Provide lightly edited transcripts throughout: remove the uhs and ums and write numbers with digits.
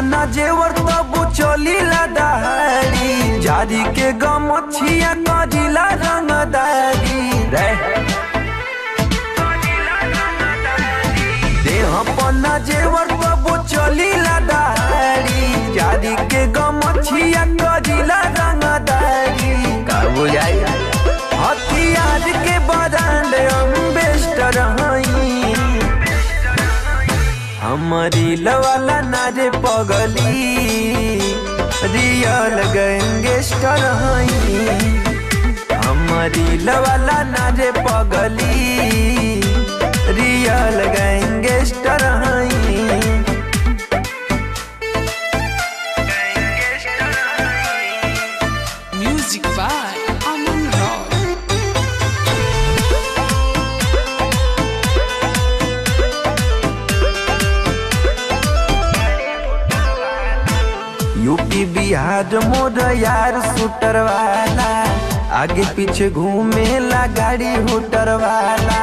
अपना जेवर तब चली दहाड़ी जारी के गमछिया कजिला रंगदारी रे देह अपना जेवर तब चली दहाड़ी जारी के गमछिया कजिला रंगदारी का बुझाई हथियार के बरांड अम्बेस्टर हई हमारी लवाला नारे पगली रियल गैंगस्टर हई हमारी लवाला नारे पगली रियल गैंगस्टर हई music by Aman Roy. UP Bihar मोर यार शूटर वाला आगे पीछे घूमेला गाड़ी हुटर वाला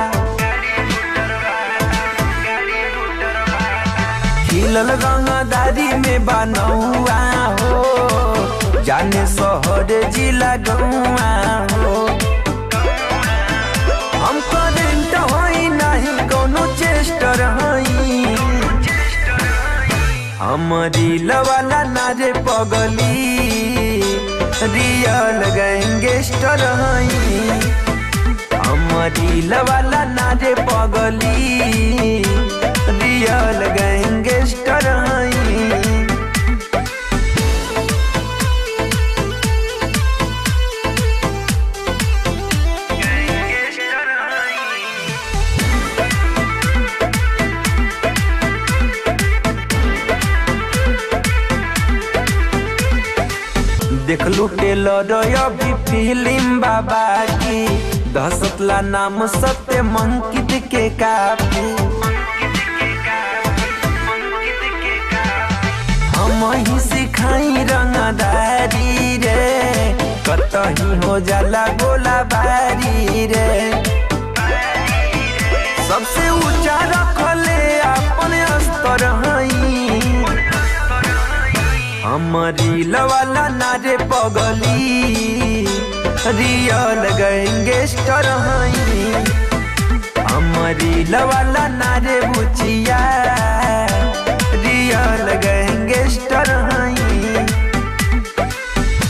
खिलल रंगदारी में बनौआ हो जाने शहर जिला गौआ हो हम करेंट हई नहीं कोनो चेस्टर हई हमारी लवाला नारे पगली रियल गैंगस्टर हई हमारी लवाला नारे पगली रियल गैंगस्टर हई देख लुटेलर अभी फिल्म बाबा की दहशतला नाम सत्य मंकित के काफी हम ही सिखाई रंगदारी रे कतही हो जाला गोला बारी रे सबसे ऊंचा रखले अपने स्तर हई हमारी लवाला नारे पगली रियल गैंगस्टर हई हमारी लवाला नारे बुचिया